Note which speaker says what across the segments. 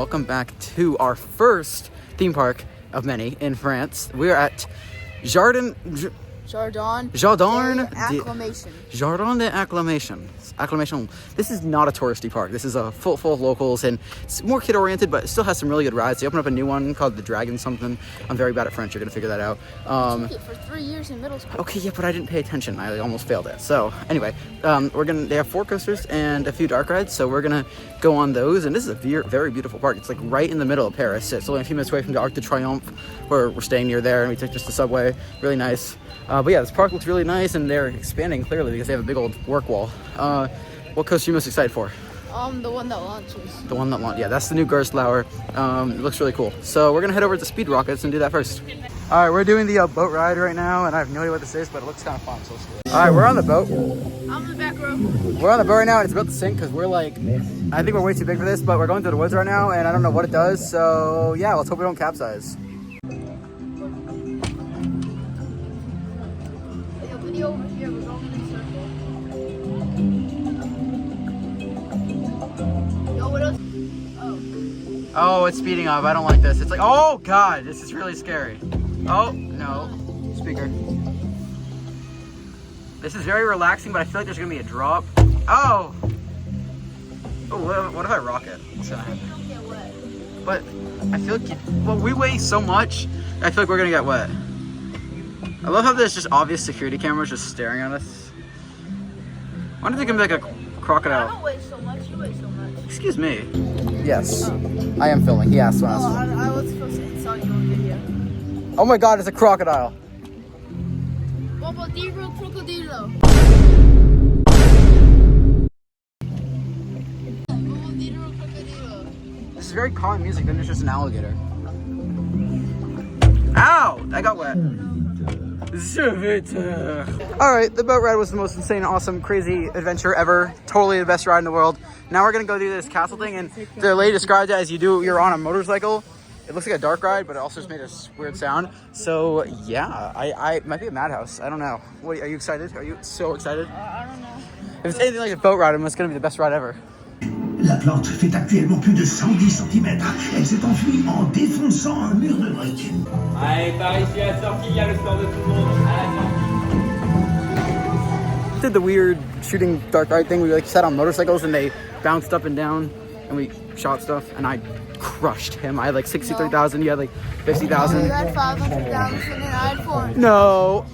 Speaker 1: welcome back to our first theme park of many in France. We are at Jardin d'Acclamation. This is not a touristy park. This is a full of locals, and it's more kid oriented, but it still has some really good rides. They opened up a new one called the Dragon something. I'm very bad at French. You're gonna figure that out.
Speaker 2: I took it for 3 years in middle school.
Speaker 1: Okay, yeah, but I didn't pay attention. I almost failed it. So anyway, they have 4 coasters and a few dark rides. So we're gonna go on those. And this is a very beautiful park. It's like right in the middle of Paris. It's only a few minutes away from the Arc de Triomphe, where we're staying near there, and we took just the subway. Really nice. But yeah, this park looks really nice, and they're expanding clearly because they have a big old work wall. What coaster are you most excited for?
Speaker 2: The one that launches.
Speaker 1: The one that launches. Yeah, that's the new Gerstlauer. It looks really cool. So we're gonna head over to Speed Rockets and do that first. All right, we're doing the boat ride right now, and I have no idea what this is, but it looks kind of fun. So let's do it. All right, we're on the boat.
Speaker 2: I'm in the back row.
Speaker 1: We're on the boat right now, and it's about to sink because we're like, I think we're way too big for this, but we're going through the woods right now, and I don't know what it does. So yeah, let's hope we don't capsize.
Speaker 2: Over here, we're going in a circle. Yo, what else?
Speaker 1: Oh, it's speeding up. I don't like this. It's like, oh God, this is really scary. Oh, no. Speaker. This is very relaxing, but I feel like there's gonna be a drop. Oh! Oh, what if I rock it? What's gonna happen?
Speaker 2: You don't get wet.
Speaker 1: But I feel like, well, we weigh so much, I feel like we're gonna get wet. I love how there's just obvious security cameras just staring at us. Why don't they give me like a crocodile?
Speaker 2: I don't weigh so much, you weigh so much.
Speaker 1: Excuse me. Yes, I am filming. He asked when I was filming.
Speaker 2: I was supposed to insult you on video.
Speaker 1: Oh my God, it's a crocodile.
Speaker 2: Bobodiro crocodilo. Bobodiro crocodilo.
Speaker 1: This is very calm music, then there's just an alligator. Ow! I got wet. Alright, the boat ride was the most insane, awesome, crazy adventure ever. Totally the best ride in the world. Now we're gonna go do this castle thing, and the lady described it as you're on a motorcycle. It looks like a dark ride, but it also just made a weird sound. So yeah, I might be a madhouse. I don't know. What, are you excited? Are you so excited?
Speaker 2: I don't know.
Speaker 1: If it's anything like a boat ride, it's gonna be the best ride ever.
Speaker 3: La plante fait actuellement plus de 110 cm. Elle s'est enfuie en défonçant un mur de briques.
Speaker 4: Allez, par ici à la sortie, il y a le score de tout le monde. À la sortie.
Speaker 1: Did the weird shooting dark ride thing. We like sat on motorcycles and they bounced up and down, and we shot stuff, and I crushed him. I had like 63,000. You had like 50,000.
Speaker 2: You had 500,000 and I had 4.
Speaker 1: No.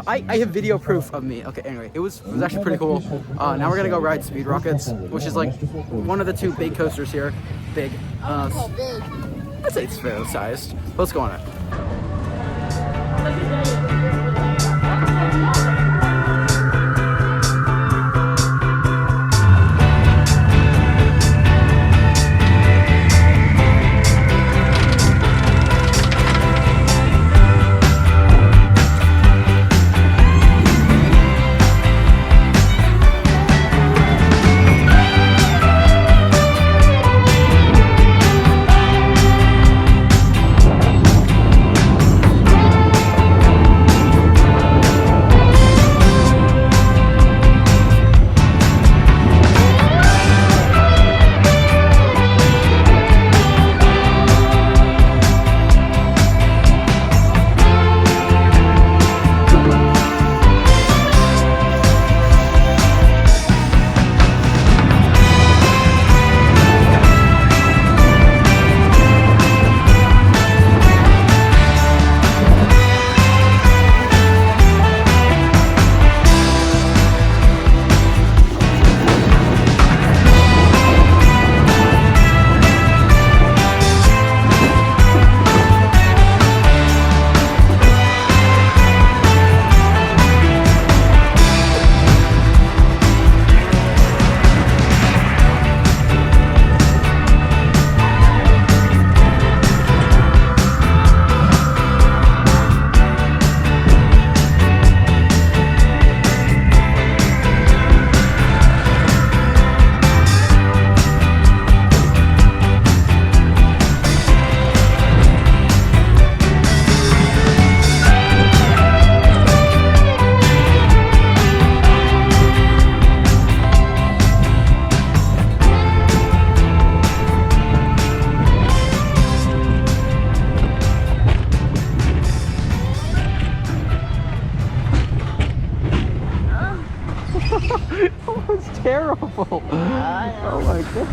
Speaker 1: I have video proof of me. Okay, anyway, it was actually pretty cool. Now we're gonna go ride Speed Rockets, which is like one of the 2 big coasters here. Big.
Speaker 2: I'm gonna call big.
Speaker 1: I'd say it's fair sized. Let's go on it.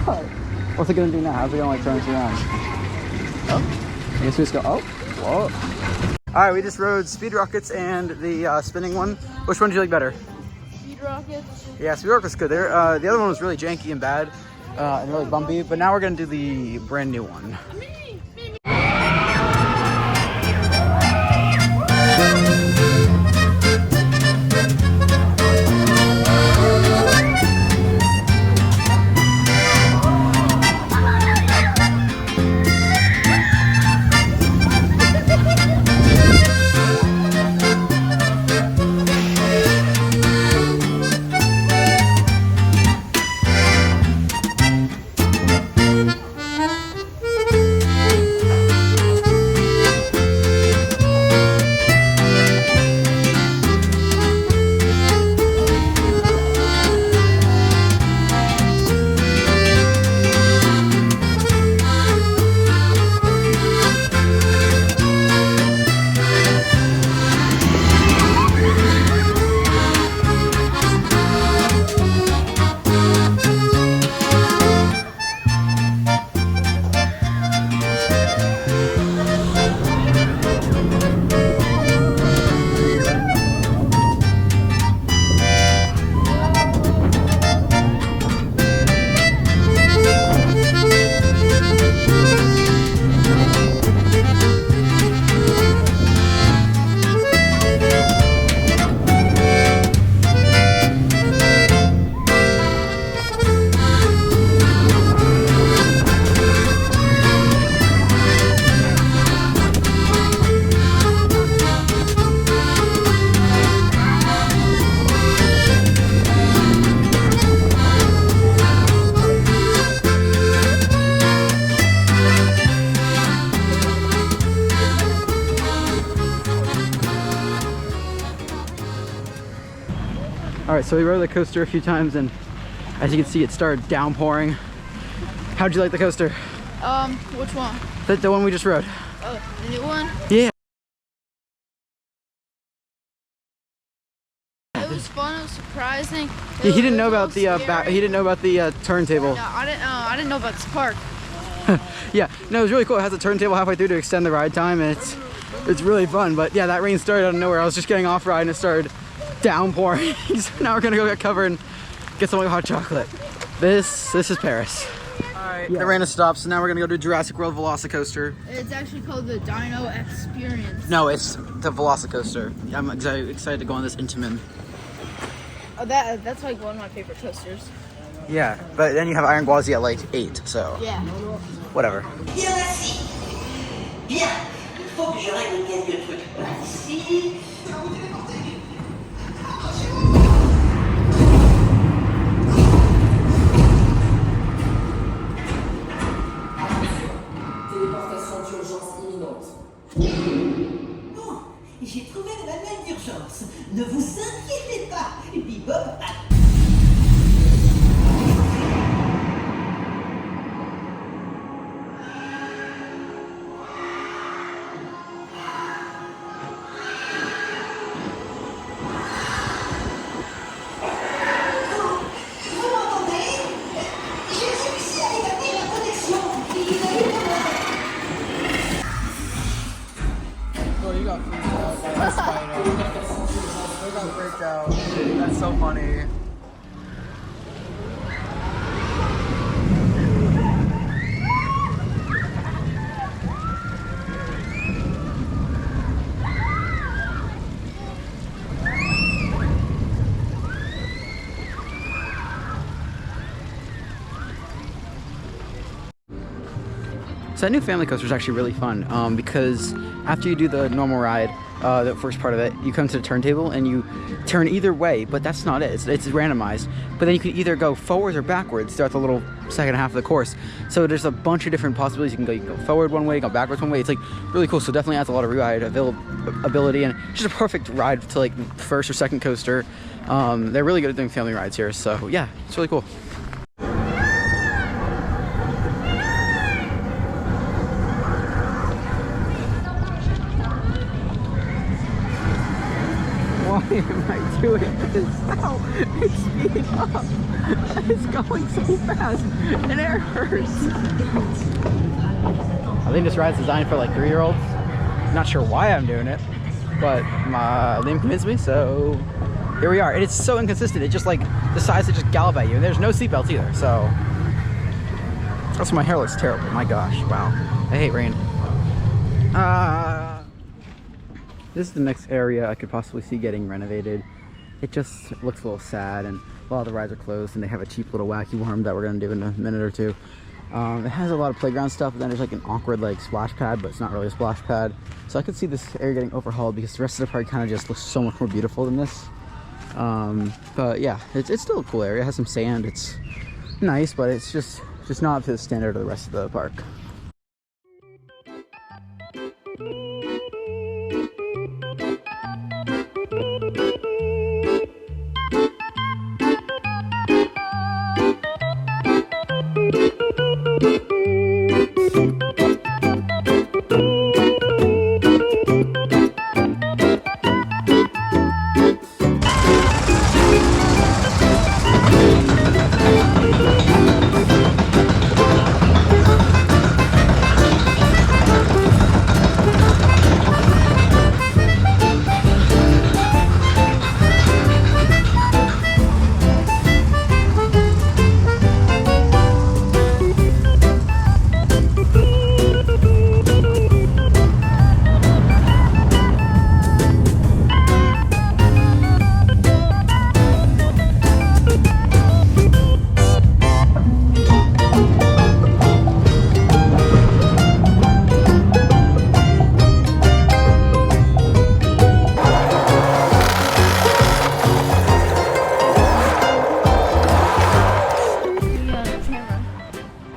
Speaker 1: god. What's it gonna do now? How's it gonna like turn us around? Oh, I guess we just go, oh, whoa. All right, we just rode Speed Rockets and the spinning one. Which one did you like better?
Speaker 2: Speed Rockets.
Speaker 1: Yeah, Speed Rockets was good. There, the other one was really janky and bad and really bumpy. But now we're gonna do the brand new one. All right, so we rode the coaster a few times, and as you can see, it started downpouring. How'd you like the coaster?
Speaker 2: Which one?
Speaker 1: The one we just rode.
Speaker 2: Oh, the new one?
Speaker 1: Yeah.
Speaker 2: It was fun, it was surprising.
Speaker 1: Yeah, he didn't know
Speaker 2: It was
Speaker 1: about the
Speaker 2: a little scary.
Speaker 1: he didn't know about the turntable.
Speaker 2: No, I didn't know about this park.
Speaker 1: Yeah, no, it was really cool. It has a turntable halfway through to extend the ride time, and it's really fun. But yeah, that rain started out of nowhere. I was just getting off ride and it started downpouring. So now we're gonna go get covered and get some hot chocolate. This is Paris. All right, the rain has stopped, so now we're gonna go to Jurassic World Velocicoaster.
Speaker 2: It's actually called the Dino Experience.
Speaker 1: No, it's the Velocicoaster. I'm excited to go on this Intamin.
Speaker 2: Oh, that's like one of my favorite coasters.
Speaker 1: Yeah, but then you have Iron Gwazi at like 8, so
Speaker 2: Yeah.
Speaker 1: whatever.
Speaker 5: Bien assis. Bien. Il faut que je règle quelques trucs par ici. Téléportation d'urgence imminente. Bon, j'ai trouvé le manuel d'urgence. Ne vous inquiétez pas. Bebop a...
Speaker 1: Oh, you got freaked out by that spider. You got freaked out. That's so funny. So that new family coaster is actually really fun because after you do the normal ride, the first part of it, you come to the turntable and you turn either way, but that's not it. It's randomized. But then you can either go forwards or backwards throughout the little second half of the course. So there's a bunch of different possibilities. You can go forward one way, go backwards one way. It's like really cool. So definitely adds a lot of ride ability, and just a perfect ride to like first or second coaster. They're really good at doing family rides here. So yeah, it's really cool. Why am I doing is. Ow! It's speeding up. It's going so fast, and it hurts. I think this ride's designed for like 3-year-olds. Not sure why I'm doing it, but Liam convinced me, so here we are. And it's so inconsistent. It just like decides to just gallop at you, and there's no seatbelts either. So also my hair looks terrible. My gosh, wow. I hate rain. This is the next area I could possibly see getting renovated. It just looks a little sad, and a lot of the rides are closed, and they have a cheap little wacky worm that we're gonna do in a minute or two. It has a lot of playground stuff, and then there's like an awkward like splash pad, but it's not really a splash pad. So I could see this area getting overhauled because the rest of the park kind of just looks so much more beautiful than this. But yeah, it's still a cool area. It has some sand. It's nice, but it's just not up to the standard of the rest of the park.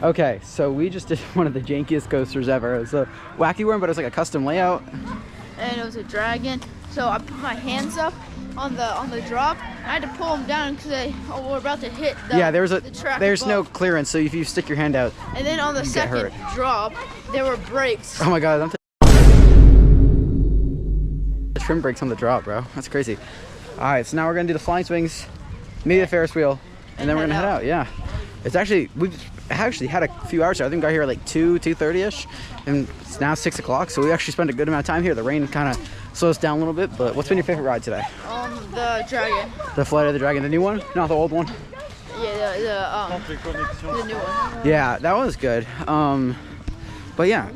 Speaker 1: Okay, so we just did one of the jankiest coasters ever. It was a wacky worm, but it was like a custom layout.
Speaker 2: And it was a dragon. So I put my hands up on the drop. I had to pull them down because we're about to hit the,
Speaker 1: yeah, there's
Speaker 2: the track
Speaker 1: there's
Speaker 2: above.
Speaker 1: no clearance, so if you stick your hand out.
Speaker 2: And then on the second drop, there were brakes.
Speaker 1: Oh my god, the trim brakes on the drop, bro. That's crazy. All right, so now we're gonna do the flying swings, maybe the Ferris wheel, and then we're gonna head out. Yeah, it's actually we've actually had a few hours here. I think we got here at like 2:30ish, and it's now 6 o'clock. So we actually spent a good amount of time here. The rain kind of slows down a little bit. But what's been your favorite ride today?
Speaker 2: The dragon.
Speaker 1: The Flight of the Dragon, the new one, not the old one.
Speaker 2: Yeah, the new one.
Speaker 1: Yeah, that was good. But yeah,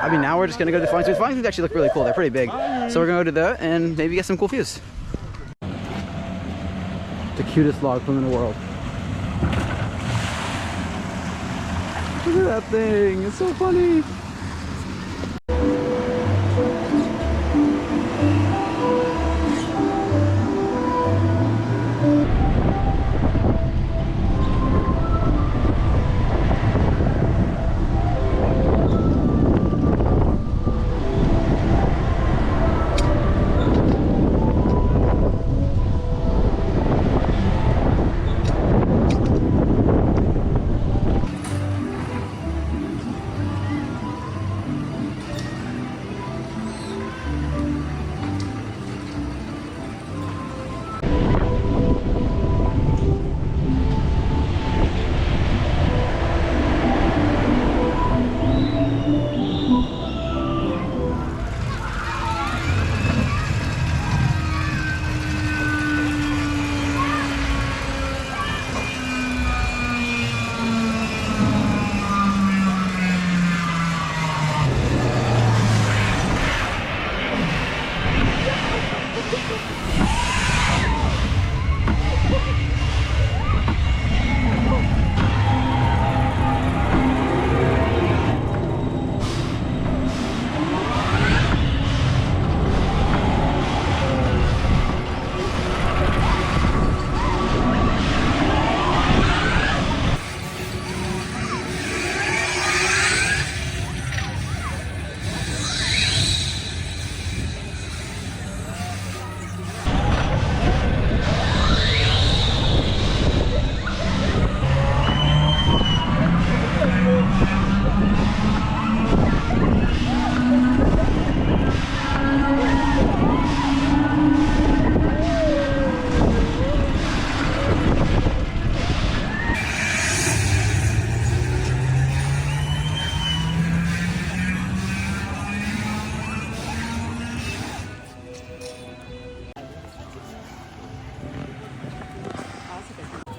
Speaker 1: I mean, now we're just gonna go to the flying swings. Flying swings actually look really cool. They're pretty big, so we're gonna go to that and maybe get some cool views. The cutest log flume in the world. Look at that thing, it's so funny.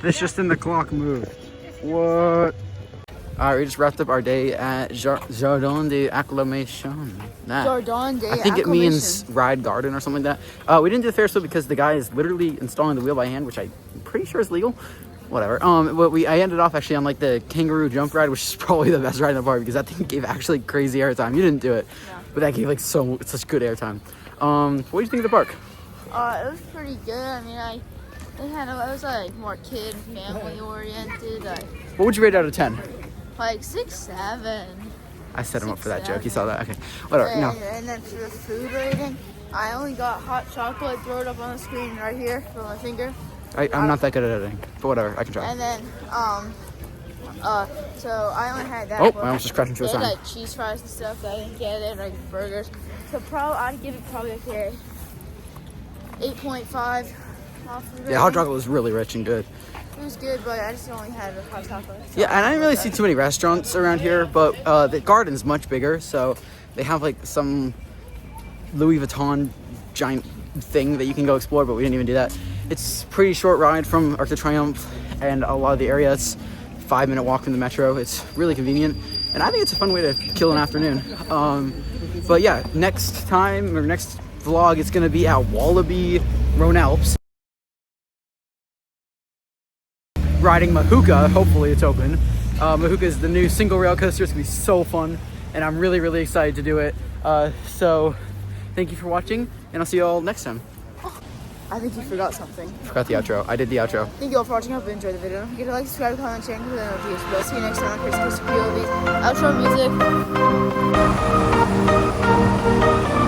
Speaker 1: It's just in the clock moved. What? Alright, we just wrapped up our day at Jardin de Acclamation.
Speaker 2: Jardin de
Speaker 1: I think it means ride garden or something like that. We didn't do the Ferris wheel because the guy is literally installing the wheel by hand, which I'm pretty sure is legal. Whatever. But I ended off actually on like the kangaroo jump ride, which is probably the best ride in the park because that thing gave actually crazy airtime. You didn't do it, but that gave like such good airtime. What do you think of the park?
Speaker 2: It was pretty good. I mean, it was like more kid and family oriented.
Speaker 1: What would you rate out of 10?
Speaker 2: Like 6, 7.
Speaker 1: I set him up for that
Speaker 2: 7.
Speaker 1: joke. You saw that? Okay. Whatever. No.
Speaker 2: And then for the food rating, I only got hot chocolate. Throw it up on the screen right here for my finger.
Speaker 1: I'm not that good at editing, but whatever. I can try.
Speaker 2: And then, so I only had that.
Speaker 1: Oh, I almost just crashed into a
Speaker 2: they had
Speaker 1: sign.
Speaker 2: like cheese fries and stuff that I didn't get. They had like burgers. So I'd give it probably like a 8.5 off the rating.
Speaker 1: Yeah, hot chocolate was really rich and good.
Speaker 2: It was good, but I just only had the hot chocolate. So
Speaker 1: Yeah, and I didn't really see too many restaurants around here, but the garden's much bigger, so they have like some Louis Vuitton giant thing that you can go explore, but we didn't even do that. It's a pretty short ride from Arc de Triomphe and a lot of the area. It's a 5-minute walk from the metro. It's really convenient, and I think it's a fun way to kill an afternoon. But yeah, next vlog, it's gonna be at Wallaby Rhone Alps. Riding Mahuka, hopefully it's open. Mahuka is the new single rail coaster. It's gonna be so fun, and I'm really, really excited to do it. So thank you for watching, and I'll see you all next time.
Speaker 2: I think you forgot something.
Speaker 1: Forgot the outro. I did the outro.
Speaker 2: Thank you all for watching. I hope you enjoyed the video. Don't forget to like, subscribe, comment, share, and click the notification bell. See you next time on Chris POV's outro music.